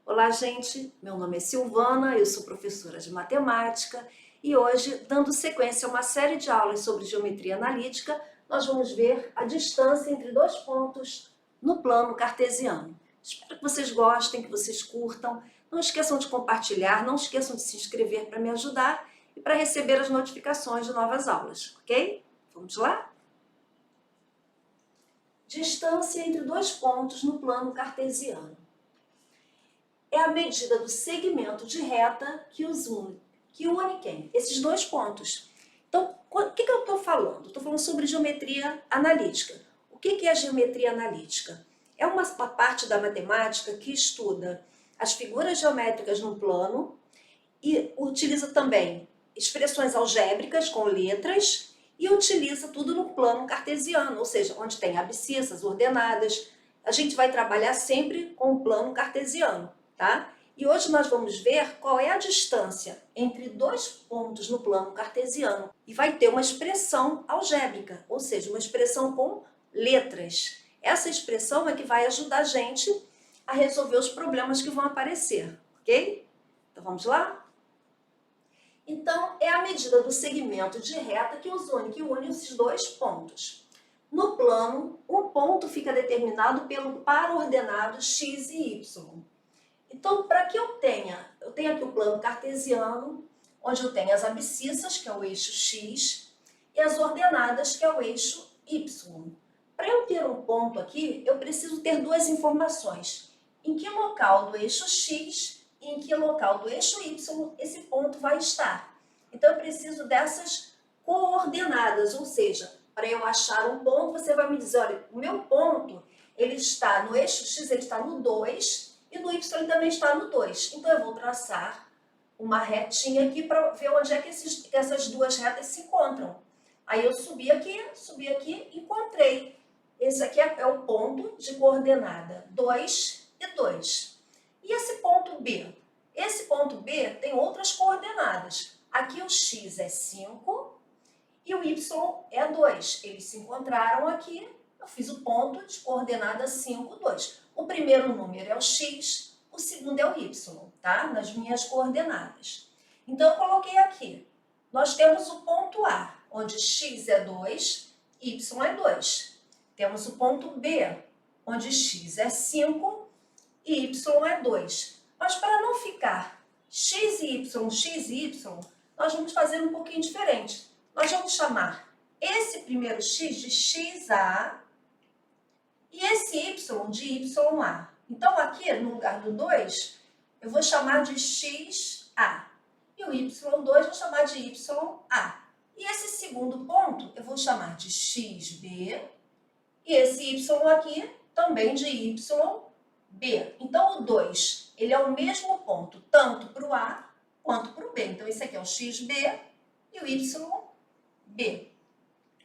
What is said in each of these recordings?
Olá, gente! Meu nome é Silvana, eu sou professora de matemática e hoje, dando sequência a uma série de aulas sobre geometria analítica, nós vamos ver a distância entre dois pontos no plano cartesiano. Espero que vocês gostem, que vocês curtam. Não esqueçam de compartilhar, não esqueçam de se inscrever para me ajudar e para receber as notificações de novas aulas, ok? Vamos lá? Distância entre dois pontos no plano cartesiano. É a medida do segmento de reta que une quem? Esses dois pontos. Então, o que eu estou falando? Estou falando sobre geometria analítica. O que é a geometria analítica? É uma parte da matemática que estuda as figuras geométricas num plano e utiliza também expressões algébricas com letras e utiliza tudo no plano cartesiano, ou seja, onde tem abscissas, ordenadas. A gente vai trabalhar sempre com o plano cartesiano. Tá? E hoje nós vamos ver qual é a distância entre dois pontos no plano cartesiano e vai ter uma expressão algébrica, ou seja, uma expressão com letras. Essa expressão é que vai ajudar a gente a resolver os problemas que vão aparecer, ok? Então vamos lá? Então, é a medida do segmento de reta que une esses dois pontos. No plano, um ponto fica determinado pelo par ordenado x e y. Então, para que eu tenho aqui o plano cartesiano, onde eu tenho as abscissas, que é o eixo x, e as ordenadas, que é o eixo y. Para eu ter um ponto aqui, eu preciso ter duas informações. Em que local do eixo x e em que local do eixo y esse ponto vai estar. Então, eu preciso dessas coordenadas, ou seja, para eu achar um ponto, você vai me dizer, olha, o meu ponto, ele está no eixo x, ele está no 2, e no y também está no 2. Então, eu vou traçar uma retinha aqui para ver onde é que essas duas retas se encontram. Aí eu subi aqui, encontrei. Esse aqui é o ponto de coordenada 2 e 2. E esse ponto B? Esse ponto B tem outras coordenadas. Aqui o x é 5 e o y é 2. Eles se encontraram aqui. Eu fiz o ponto de coordenada 5, 2. O primeiro número é o x, o segundo é o y, tá? Nas minhas coordenadas. Então, eu coloquei aqui. Nós temos o ponto A, onde x é 2, y é 2. Temos o ponto B, onde x é 5 e y é 2. Mas para não ficar x e y, nós vamos fazer um pouquinho diferente. Nós vamos chamar esse primeiro x de xa e esse y de ya. Então, aqui, no lugar do 2, eu vou chamar de xa. E o y2 vou chamar de ya. E esse segundo ponto, eu vou chamar de xb. E esse y aqui, também de yb. Então, o 2, ele é o mesmo ponto, tanto para o a quanto para o b. Então, esse aqui é o xb e o yb.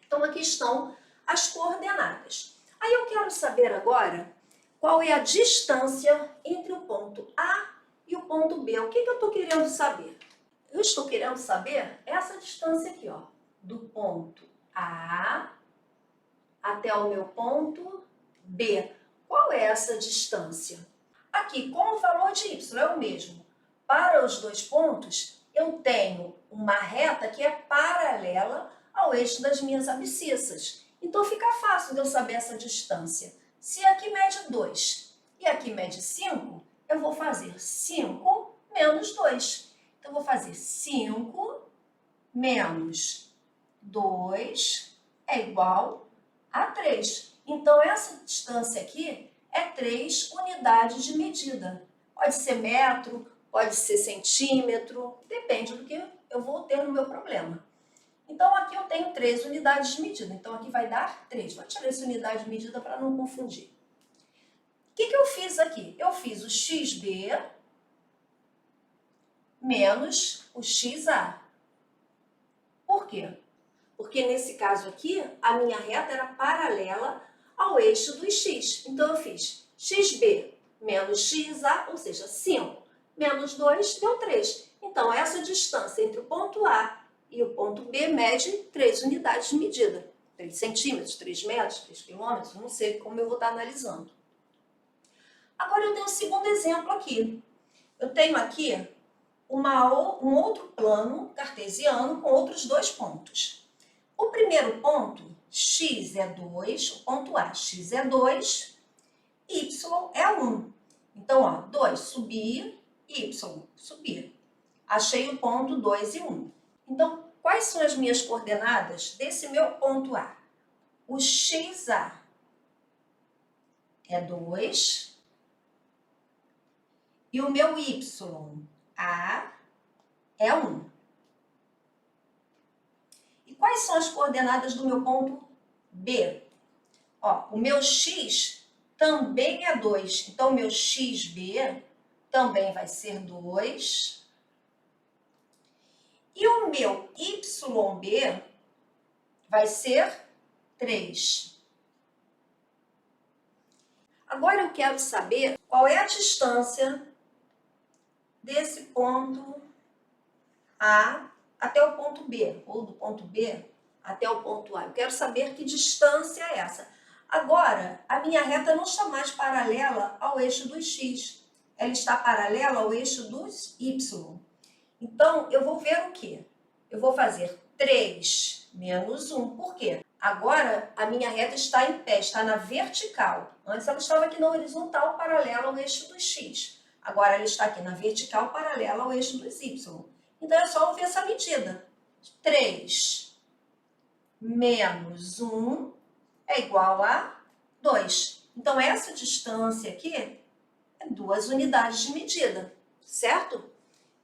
Então, aqui estão as coordenadas. Aí eu quero saber agora qual é a distância entre o ponto A e o ponto B. O que eu estou querendo saber? Eu estou querendo saber essa distância aqui, ó, do ponto A até o meu ponto B. Qual é essa distância? Aqui, com o valor de y é o mesmo. Para os dois pontos, eu tenho uma reta que é paralela ao eixo das minhas abscissas. Então, fica fácil de eu saber essa distância. Se aqui mede 2 e aqui mede 5, eu vou fazer 5 menos 2. Então, eu vou fazer 5 menos 2 é igual a 3. Então, essa distância aqui é 3 unidades de medida. Pode ser metro, pode ser centímetro, depende do que eu vou ter no meu problema. Então, aqui eu tenho 3 unidades de medida. Então, aqui vai dar 3. Vou tirar essa unidade de medida para não confundir. O que eu fiz aqui? Eu fiz o xb menos o xa. Por quê? Porque nesse caso aqui, a minha reta era paralela ao eixo do x. Então, eu fiz xb menos xa, ou seja, 5 menos 2 deu 3. Então, essa distância entre o ponto A e o ponto B mede 3 unidades de medida. 3 centímetros, 3 metros, 3 quilômetros, não sei como eu vou estar analisando. Agora eu tenho um segundo exemplo aqui. Eu tenho aqui um outro plano cartesiano com outros dois pontos. O primeiro ponto, x é 2, o ponto A, x é 2, y é 1. Então, ó, 2 subir, y subir. Achei o ponto 2 e 1. Então, quais são as minhas coordenadas desse meu ponto A? O xa é 2 e o meu ya é 1. E quais são as coordenadas do meu ponto B? Ó, o meu x também é 2, então o meu xb também vai ser 2. E o meu YB vai ser 3. Agora eu quero saber qual é a distância desse ponto A até o ponto B, ou do ponto B até o ponto A. Eu quero saber que distância é essa. Agora, a minha reta não está mais paralela ao eixo dos x. Ela está paralela ao eixo dos y. Então, eu vou ver o quê? Eu vou fazer 3 menos 1. Por quê? Agora, a minha reta está em pé, está na vertical. Antes ela estava aqui na horizontal, paralela ao eixo dos x. Agora ela está aqui na vertical, paralela ao eixo dos y. Então, é só eu ver essa medida. 3 menos 1 é igual a 2. Então, essa distância aqui é 2 unidades de medida, certo?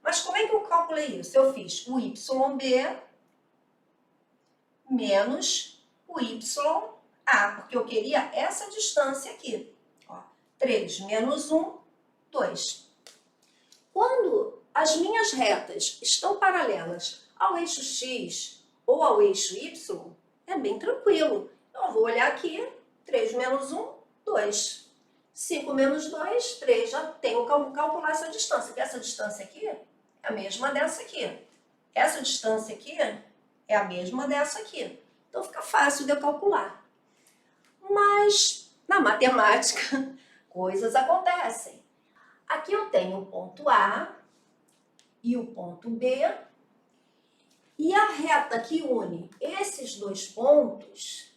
Mas como é que eu calculei isso? Eu fiz o YB menos o YA, porque eu queria essa distância aqui. Ó, 3 menos 1, 2. Quando as minhas retas estão paralelas ao eixo X ou ao eixo Y, é bem tranquilo. Eu vou olhar aqui, 3 menos 1, 2. 5 menos 2, 3. Já tenho que calcular essa distância, que essa distância aqui é a mesma dessa aqui. Essa distância aqui é a mesma dessa aqui. Então, fica fácil de eu calcular. Mas, na matemática, coisas acontecem. Aqui eu tenho o ponto A e o ponto B. E a reta que une esses dois pontos,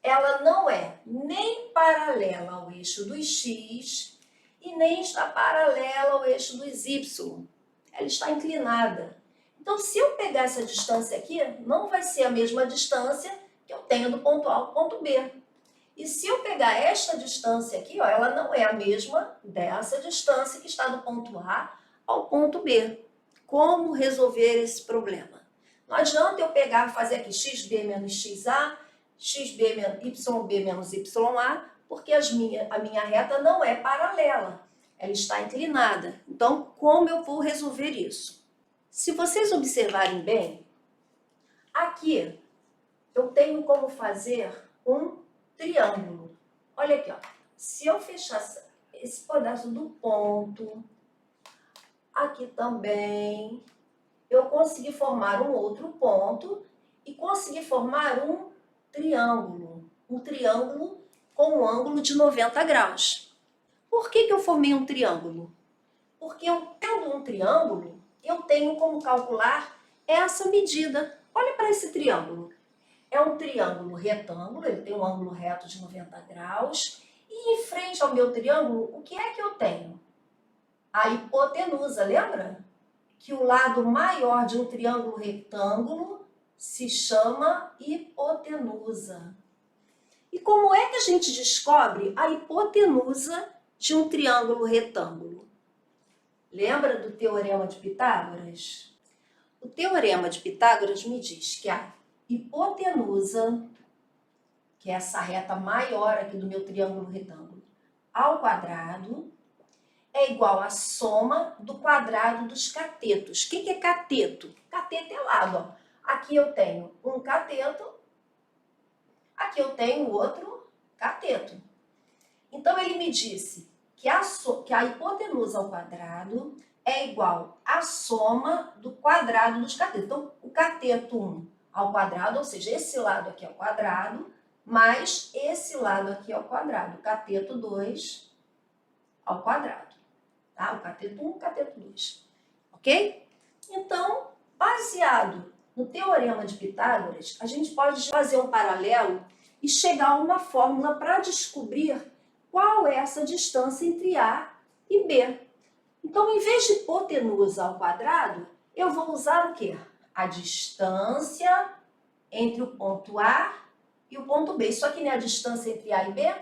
ela não é nem paralela ao eixo dos x e nem está paralela ao eixo dos y. Ela está inclinada. Então, se eu pegar essa distância aqui, não vai ser a mesma distância que eu tenho do ponto A ao ponto B. E se eu pegar esta distância aqui, ó, ela não é a mesma dessa distância que está do ponto A ao ponto B. Como resolver esse problema? Não adianta eu pegar e fazer aqui xb menos xa, xb menos yb menos ya, porque a minha reta não é paralela, ela está inclinada. Então, como eu vou resolver isso? Se vocês observarem bem, aqui eu tenho como fazer um triângulo. Olha aqui, ó. Se eu fechar esse pedaço do ponto, aqui também, eu consegui formar um outro ponto e consegui formar um triângulo. Um triângulo com um ângulo de 90 graus. Por que eu formei um triângulo? Porque eu tendo um triângulo, eu tenho como calcular essa medida. Olha para esse triângulo. É um triângulo retângulo, ele tem um ângulo reto de 90 graus. E em frente ao meu triângulo, o que é que eu tenho? A hipotenusa, lembra? Que o lado maior de um triângulo retângulo se chama hipotenusa. E como é que a gente descobre a hipotenusa de um triângulo retângulo? Lembra do Teorema de Pitágoras? O Teorema de Pitágoras me diz que a hipotenusa, que é essa reta maior aqui do meu triângulo retângulo, ao quadrado, é igual à soma do quadrado dos catetos. O que é cateto? Cateto é lado, ó. Aqui eu tenho um cateto, aqui eu tenho outro cateto. Então, ele me disse que a hipotenusa ao quadrado é igual à soma do quadrado dos catetos. Então, o cateto 1 ao quadrado, ou seja, esse lado aqui ao quadrado, mais esse lado aqui ao quadrado, cateto 2 ao quadrado, tá? O cateto 1, cateto 2, ok? Então, baseado no Teorema de Pitágoras, a gente pode fazer um paralelo e chegar a uma fórmula para descobrir qual é essa distância entre A e B. Então, em vez de hipotenusa ao quadrado, eu vou usar o quê? A distância entre o ponto A e o ponto B. Isso aqui não é a distância entre A e B?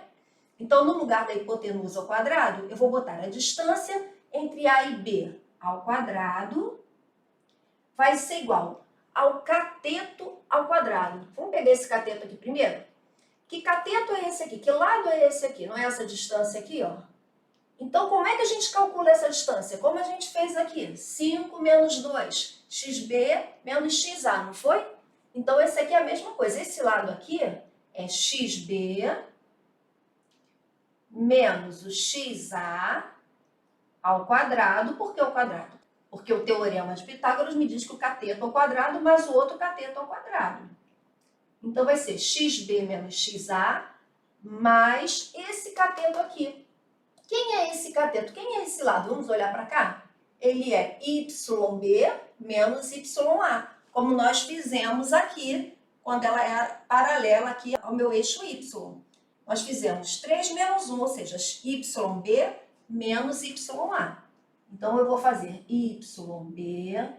Então, no lugar da hipotenusa ao quadrado, eu vou botar a distância entre A e B ao quadrado vai ser igual ao cateto ao quadrado. Vamos pegar esse cateto aqui primeiro? Que cateto é esse aqui? Que lado é esse aqui? Não é essa distância aqui, ó? Então, como é que a gente calcula essa distância? Como a gente fez aqui? 5 menos 2, xb menos xa, não foi? Então, esse aqui é a mesma coisa. Esse lado aqui é xb menos o xa ao quadrado. Por que o quadrado? Porque o Teorema de Pitágoras me diz que o cateto ao quadrado mais o outro cateto ao quadrado. Então, vai ser xb menos xa mais esse cateto aqui. Quem é esse cateto? Quem é esse lado? Vamos olhar para cá? Ele é YB menos YA, como nós fizemos aqui, quando ela é paralela aqui ao meu eixo Y. Nós fizemos 3 menos 1, ou seja, YB menos YA. Então, eu vou fazer YB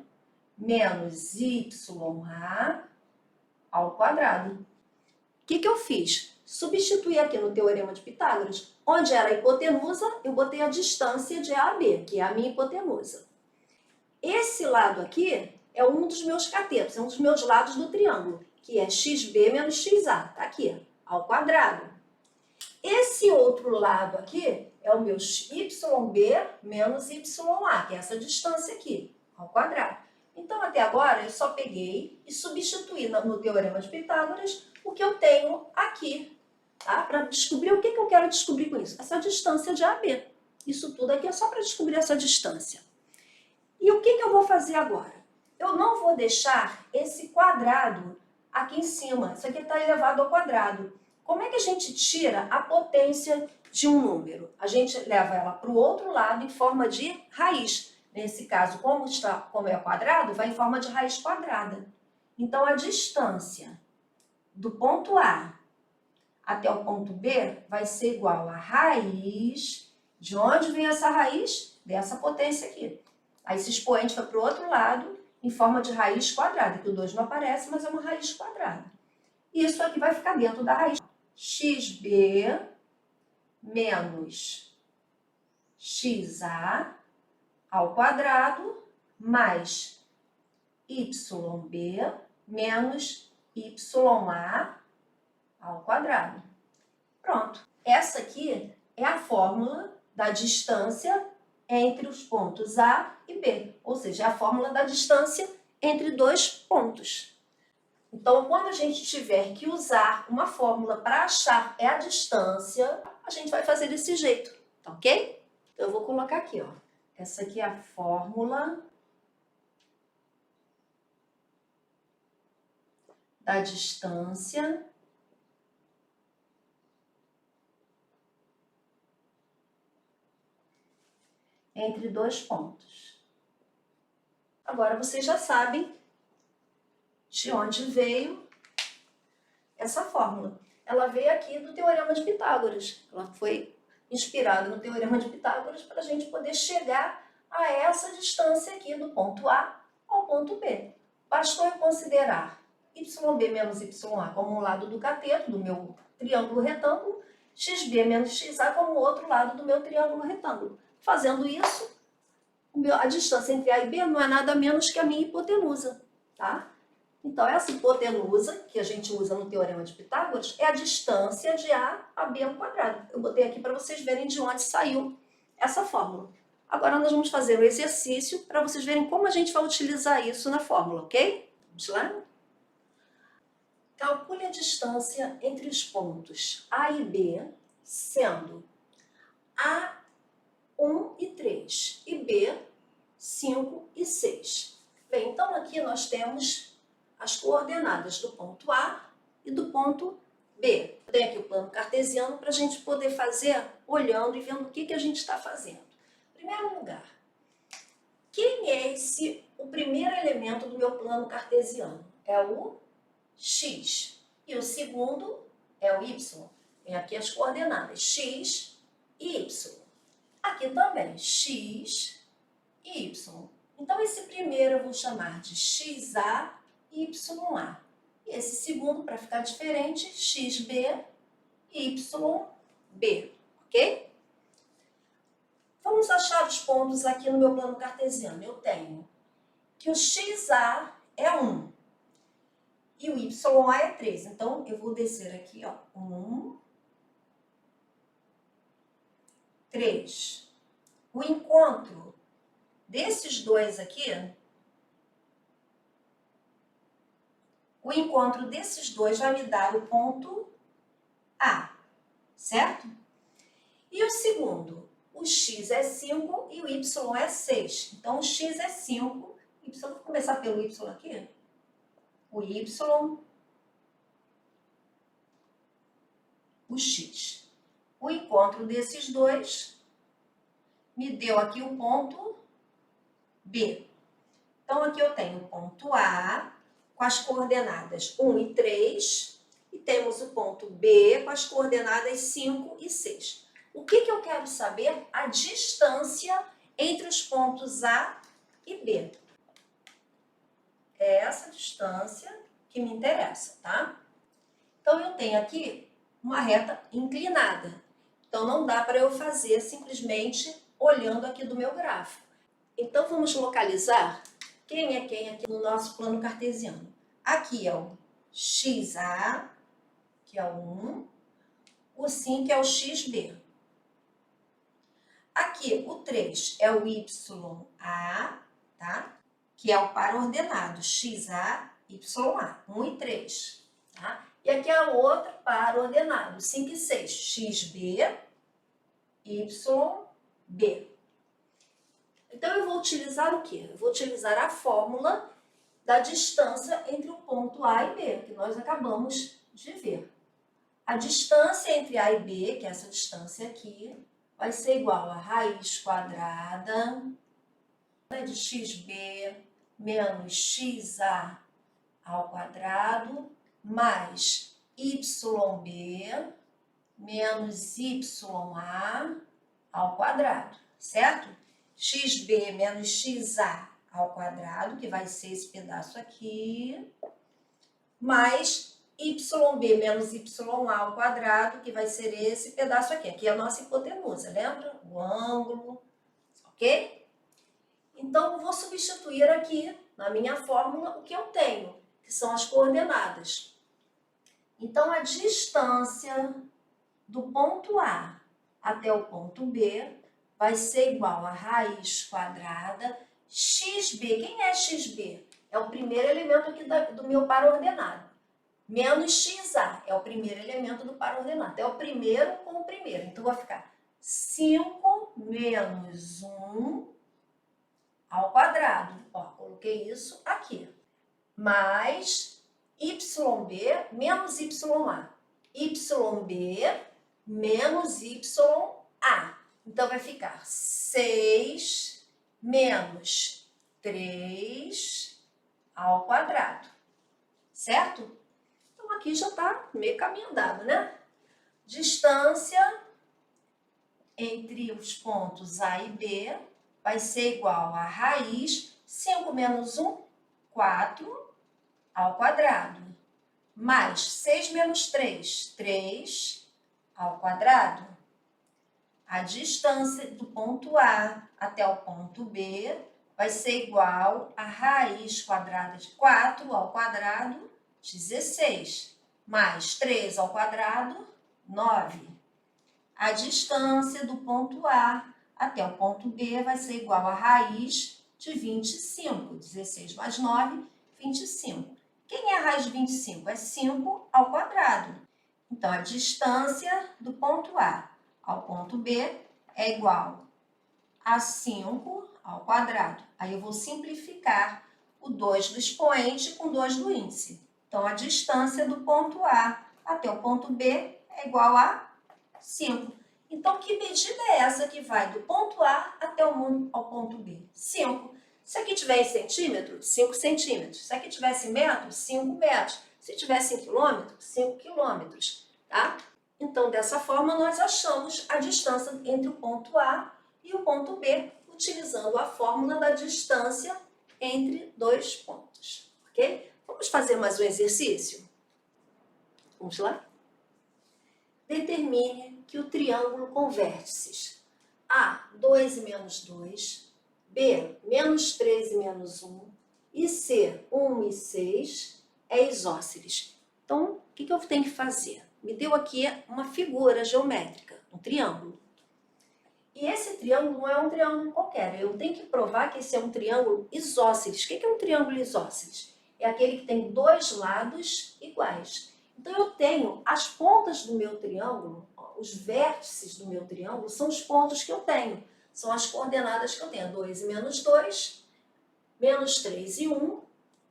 menos YA ao quadrado. O que eu fiz? Substituir aqui no Teorema de Pitágoras, onde era a hipotenusa, eu botei a distância de A a B, que é a minha hipotenusa. Esse lado aqui é um dos meus catetos, é um dos meus lados do triângulo, que é xb menos xa, tá aqui, ao quadrado. Esse outro lado aqui é o meu YB menos YA, que é essa distância aqui, ao quadrado. Então, até agora, eu só peguei e substituí no Teorema de Pitágoras o que eu tenho aqui, tá? Para descobrir o que eu quero descobrir com isso. Essa distância de AB. Isso tudo aqui é só para descobrir essa distância. E o que eu vou fazer agora? Eu não vou deixar esse quadrado aqui em cima. Isso aqui está elevado ao quadrado. Como é que a gente tira a potência de um número? A gente leva ela para o outro lado em forma de raiz. Nesse caso, como é quadrado, vai em forma de raiz quadrada. Então, a distância do ponto A até o ponto B vai ser igual a raiz. De onde vem essa raiz? Dessa potência aqui. Aí esse expoente vai para o outro lado em forma de raiz quadrada, que o 2 não aparece, mas é uma raiz quadrada. E isso aqui vai ficar dentro da raiz. xb menos xa ao quadrado mais yb menos ya ao quadrado. Pronto. Essa aqui é a fórmula da distância entre os pontos A e B, ou seja, é a fórmula da distância entre dois pontos. Então, quando a gente tiver que usar uma fórmula para achar a distância, a gente vai fazer desse jeito, tá ok? Então, eu vou colocar aqui, ó. Essa aqui é a fórmula da distância entre dois pontos. Agora, vocês já sabem de onde veio essa fórmula. Ela veio aqui do Teorema de Pitágoras. Ela foi inspirada no Teorema de Pitágoras para a gente poder chegar a essa distância aqui do ponto A ao ponto B. Bastou eu considerar YB menos YA como um lado do cateto, do meu triângulo retângulo, XB menos XA como o outro lado do meu triângulo retângulo. Fazendo isso, a distância entre A e B não é nada menos que a minha hipotenusa, tá? Então, essa hipotenusa, que a gente usa no Teorema de Pitágoras, é a distância de A a B ao quadrado. Eu botei aqui para vocês verem de onde saiu essa fórmula. Agora, nós vamos fazer um exercício para vocês verem como a gente vai utilizar isso na fórmula, ok? Vamos lá? Calcule a distância entre os pontos A e B, sendo A 1 e 3 e B 5 e 6. Bem, então aqui nós temos as coordenadas do ponto A e do ponto B. Eu tenho aqui o plano cartesiano para a gente poder fazer olhando e vendo o que a gente está fazendo. Em primeiro lugar, quem é o primeiro elemento do meu plano cartesiano? É o X. E o segundo é o Y. Tem aqui as coordenadas X e Y. Aqui também, X e Y. Então, esse primeiro eu vou chamar de XA e YA. E esse segundo, para ficar diferente, XB e YB, ok? Vamos achar os pontos aqui no meu plano cartesiano. Eu tenho que o XA é 1 e o YA é 3. Então, eu vou descer aqui, ó, 1, 3. O encontro desses dois aqui, vai me dar o ponto A, certo? E o segundo, o X é 5 e o Y é 6. Então, o X é 5, vou começar pelo Y aqui. O Y, o X. O encontro desses dois me deu aqui o ponto B. Então, aqui eu tenho o ponto A com as coordenadas 1 e 3 e temos o ponto B com as coordenadas 5 e 6. O que eu quero saber? A distância entre os pontos A e B. É essa distância que me interessa, tá? Então, eu tenho aqui uma reta inclinada. Então, não dá para eu fazer simplesmente olhando aqui do meu gráfico. Então, vamos localizar quem é quem aqui no nosso plano cartesiano. Aqui é o XA, que é o 1, o 5 é o XB. Aqui, o 3 é o YA, tá? Que é o par ordenado, XA, YA, 1 e 3. Tá? E aqui é o outro par ordenado, 5 e 6, XB, YB. Então, eu vou utilizar o quê? Eu vou utilizar a fórmula da distância entre o ponto A e B, que nós acabamos de ver. A distância entre A e B, que é essa distância aqui, vai ser igual a raiz quadrada de XB menos XA ao quadrado mais YB menos YA ao quadrado, certo? XB menos XA ao quadrado, que vai ser esse pedaço aqui, mais YB menos YA ao quadrado, que vai ser esse pedaço aqui. Aqui é a nossa hipotenusa, lembra? O ângulo, ok? Então, eu vou substituir aqui, na minha fórmula, o que eu tenho, que são as coordenadas. Então, a distância do ponto A até o ponto B vai ser igual a raiz quadrada XB. Quem é XB? É o primeiro elemento aqui do meu par ordenado. Menos XA é o primeiro elemento do par ordenado. É o primeiro com o primeiro. Então, vai ficar 5 menos 1 ao quadrado. Ó, coloquei isso aqui. Mais YB menos YA. YB menos YA. Então, vai ficar 6 menos 3 ao quadrado. Certo? Então, aqui já está meio caminho andado, né? Distância entre os pontos A e B vai ser igual a raiz 5 menos 1, 4 ao quadrado. Mais 6 menos 3, 3 ao quadrado. A distância do ponto A até o ponto B vai ser igual a raiz quadrada de 4 ao quadrado, 16. Mais 3 ao quadrado, 9. A distância do ponto A até o ponto B vai ser igual a raiz de 25. 16 mais 9, 25. Quem é a raiz de 25? É 5 ao quadrado. Então, a distância do ponto A ao ponto B é igual a 5 ao quadrado. Aí eu vou simplificar o 2 do expoente com 2 do índice. Então, a distância do ponto A até o ponto B é igual a 5. Então, que medida é essa que vai do ponto A até ao ponto B? 5. Se aqui tiver em centímetros, 5 centímetros. Se aqui tivesse em metros, 5 metros. Se tivesse em quilômetros, 5 quilômetros. Tá? Então, dessa forma, nós achamos a distância entre o ponto A e o ponto B, utilizando a fórmula da distância entre dois pontos. Ok? Vamos fazer mais um exercício? Vamos lá? Determine que o triângulo com vértices A, 2 e menos 2, B, menos 3 e menos 1, e C, 1 e 6, é isósceles. Então, o que eu tenho que fazer? Me deu aqui uma figura geométrica, um triângulo. E esse triângulo não é um triângulo qualquer, eu tenho que provar que esse é um triângulo isósceles. O que é um triângulo isósceles? É aquele que tem dois lados iguais. Então, eu tenho as pontas do meu triângulo, os vértices do meu triângulo, são os pontos que eu tenho. São as coordenadas que eu tenho. 2 e menos 2, menos 3 e 1,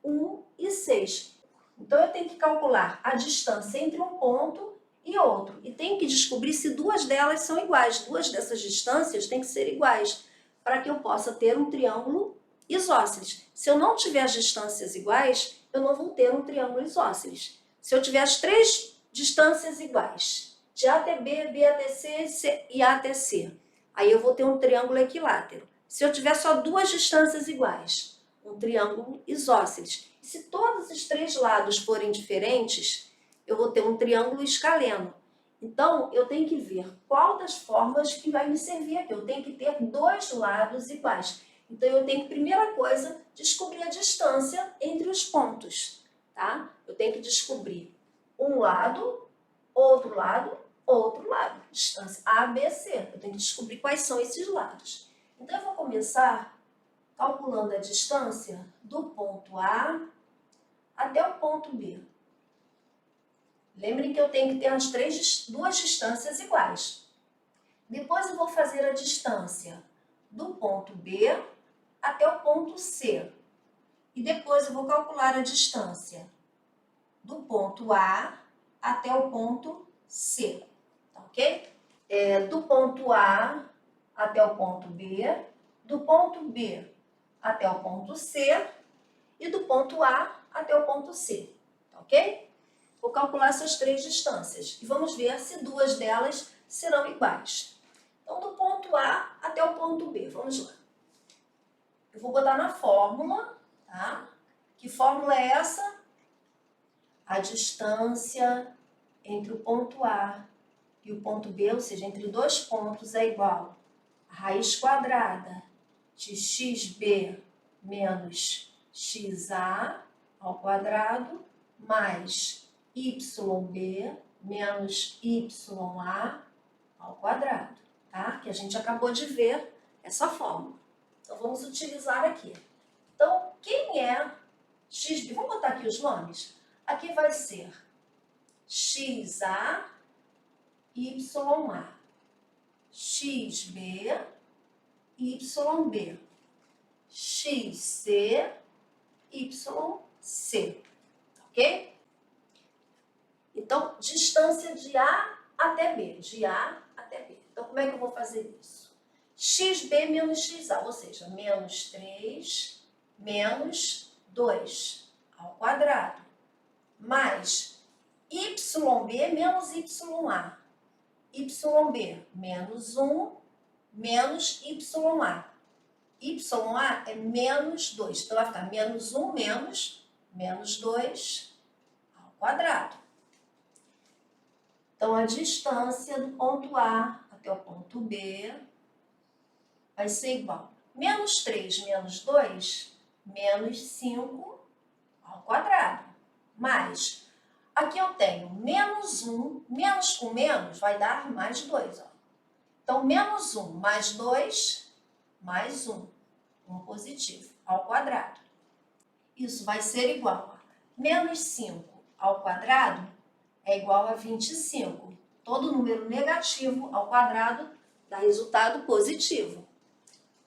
1 e 6. Então, eu tenho que calcular a distância entre um ponto e outro. E tenho que descobrir se duas delas são iguais. Duas dessas distâncias têm que ser iguais, para que eu possa ter um triângulo isósceles. Se eu não tiver as distâncias iguais, eu não vou ter um triângulo isósceles. Se eu tiver as três distâncias iguais, de A até B, B até C e A até C, aí eu vou ter um triângulo equilátero. Se eu tiver só duas distâncias iguais, um triângulo isósceles. E se todos os três lados forem diferentes, eu vou ter um triângulo escaleno. Então, eu tenho que ver qual das formas que vai me servir aqui. Eu tenho que ter dois lados iguais. Então, eu tenho que, primeira coisa, descobrir a distância entre os pontos. Tá? Eu tenho que descobrir um lado, outro lado, outro lado. Distância A, B, C. Eu tenho que descobrir quais são esses lados. Então, eu vou começar calculando a distância do ponto A até o ponto B. Lembrem que eu tenho que ter as duas distâncias iguais. Depois eu vou fazer a distância do ponto B até o ponto C. E depois eu vou calcular a distância do ponto A até o ponto C. Tá ok? Do ponto A até o ponto B, do ponto B até o ponto C e do ponto A até o ponto C. Tá ok? Vou calcular essas três distâncias e vamos ver se duas delas serão iguais. Então, do ponto A até o ponto B, vamos lá. Eu vou botar na fórmula, tá? Que fórmula é essa? A distância entre o ponto A e o ponto B, ou seja, entre dois pontos, é igual a raiz quadrada de xb menos xa ao quadrado mais yb menos ya ao quadrado, tá? Que a gente acabou de ver essa fórmula. Então, vamos utilizar aqui. Então, quem é xb? Vamos botar aqui os nomes? Aqui vai ser xa, ya, xb, yb, xc, yc, ok? Então, distância de A até B, de A até B. Então, como é que eu vou fazer isso? xb menos xa, ou seja, menos 3 menos 2 ao quadrado, mais yb menos ya, yb menos 1 menos ya. Ya é menos 2, então vai ficar menos 1 menos 2 ao quadrado. Então, a distância do ponto A até o ponto B vai ser igual a menos 3 menos 2 menos 5 ao quadrado. Mais, aqui eu tenho menos 1, menos com menos vai dar mais 2. Ó. Então, menos 1 mais 2 mais 1, positivo, ao quadrado. Isso vai ser igual a menos 5 ao quadrado é igual a 25. Todo número negativo ao quadrado dá resultado positivo.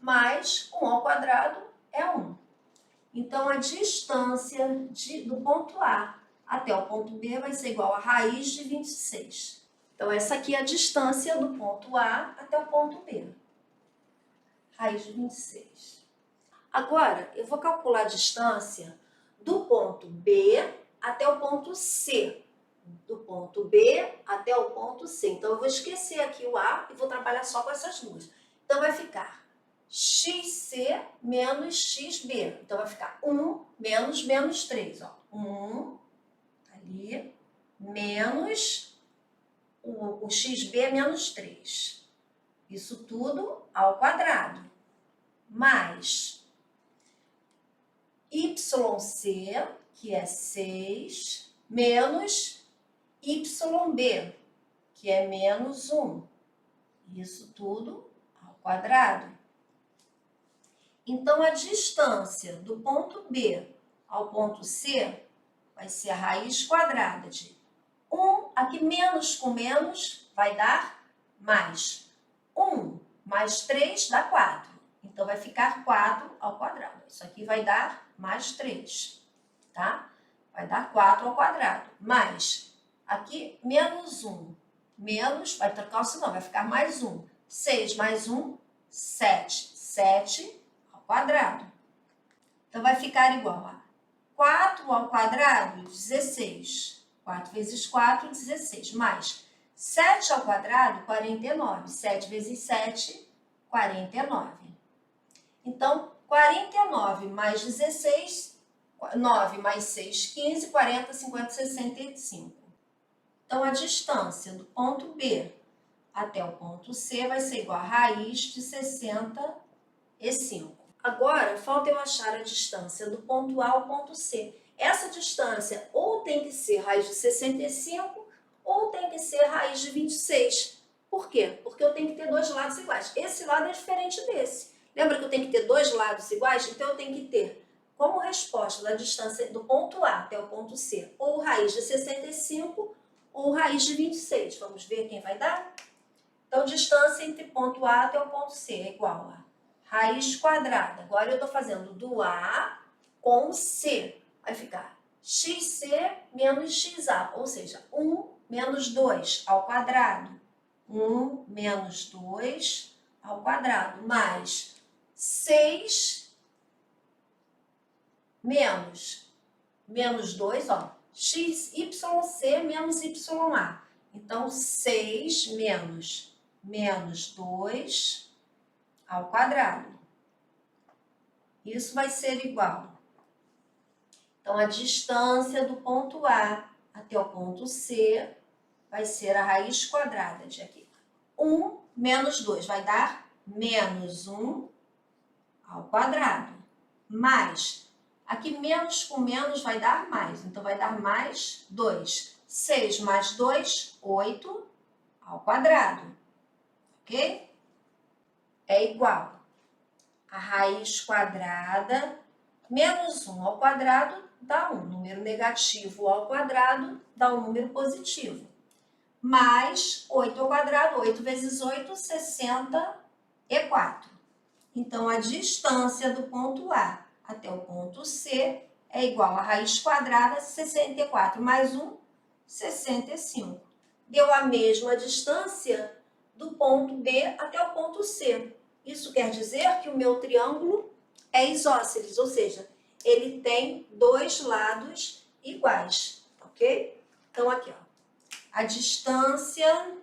Mais 1 ao quadrado é 1. Então, a distância do ponto A até o ponto B vai ser igual a raiz de 26. Então, essa aqui é a distância do ponto A até o ponto B. Raiz de 26. Agora, eu vou calcular a distância do ponto B até o ponto C. Do ponto B até o ponto C. Então, eu vou esquecer aqui o A e vou trabalhar só com essas duas. Então, vai ficar XC menos XB. Então, vai ficar 1 menos 3. Ó. 1 ali menos o XB menos 3. Isso tudo ao quadrado. Mais YC, que é 6, menos YB, que é menos 1. Isso tudo ao quadrado. Então, a distância do ponto B ao ponto C vai ser a raiz quadrada de 1, aqui menos com menos vai dar mais. 1 mais 3 dá 4. Então, vai ficar 4 ao quadrado. Isso aqui vai dar mais 3, tá? Vai dar 4 ao quadrado. Mais, aqui, menos 1. Menos, vai trocar o sinal, vai ficar mais 1. 6 mais 1, 7. 7 ao quadrado. Então, vai ficar igual a 4 ao quadrado, 16. 4 vezes 4, 16. Mais 7 ao quadrado, 49. 7 vezes 7, 49. Então, 49 mais 16, 9 mais 6, 15, 40, 50, 65. Então, a distância do ponto B até o ponto C vai ser igual a raiz de 65. Agora, falta eu achar a distância do ponto A ao ponto C. Essa distância ou tem que ser raiz de 65 ou tem que ser raiz de 26. Por quê? Porque eu tenho que ter dois lados iguais. Esse lado é diferente desse. Lembra que eu tenho que ter dois lados iguais? Então, eu tenho que ter como resposta da distância do ponto A até o ponto C ou raiz de 65 ou raiz de 26. Vamos ver quem vai dar? Então, distância entre ponto A até o ponto C é igual a raiz quadrada. Agora, eu estou fazendo do A com o C. Vai ficar XC menos XA, ou seja, 1 menos 2 ao quadrado. 1 menos 2 ao quadrado, mais 6 menos 2, ó, XYC menos YA. Então, 6 menos 2 ao quadrado. Isso vai ser igual. Então, a distância do ponto A até o ponto C vai ser a raiz quadrada de aqui. 1 menos 2 vai dar menos 1 ao quadrado. Mais, aqui menos com menos vai dar mais. Então, vai dar mais 2. 6 mais 2, 8 ao quadrado. Ok? É igual a raiz quadrada menos 1 ao quadrado dá 1. Número negativo ao quadrado dá um número positivo. Mais 8 ao quadrado, 8 vezes 8, 64. Então, a distância do ponto A até o ponto C é igual a raiz quadrada, 64 mais 1, 65. Deu a mesma distância do ponto B até o ponto C. Isso quer dizer que o meu triângulo é isósceles, ou seja, ele tem dois lados iguais, ok? Então, aqui, ó, a distância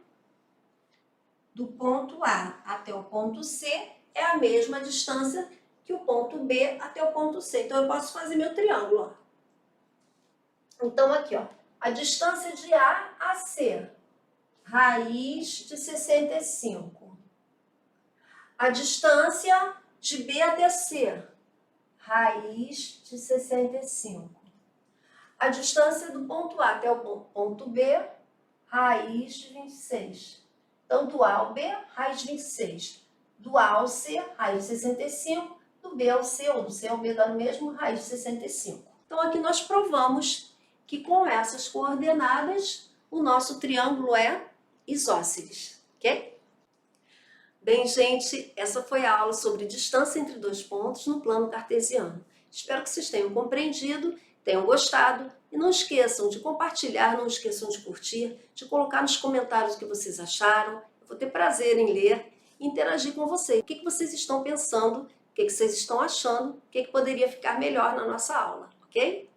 do ponto A até o ponto C é a mesma distância que o ponto B até o ponto C. Então, eu posso fazer meu triângulo, ó. Então, aqui, ó, a distância de A a C, raiz de 65. A distância de B até C, raiz de 65. A distância do ponto A até o ponto B, raiz de 26. Então, do A ao B, raiz de 26. Do A ao C, raiz de 65. Do B ao C, ou do C ao B dá no mesmo, raiz de 65. Então, aqui nós provamos que com essas coordenadas, o nosso triângulo é isósceles, ok? Bem, gente, essa foi a aula sobre distância entre dois pontos no plano cartesiano. Espero que vocês tenham compreendido. tenham gostado e não esqueçam de compartilhar, não esqueçam de curtir, de colocar nos comentários o que vocês acharam. Eu vou ter prazer em ler e interagir com vocês. O que vocês estão pensando, o que vocês estão achando, o que poderia ficar melhor na nossa aula, ok?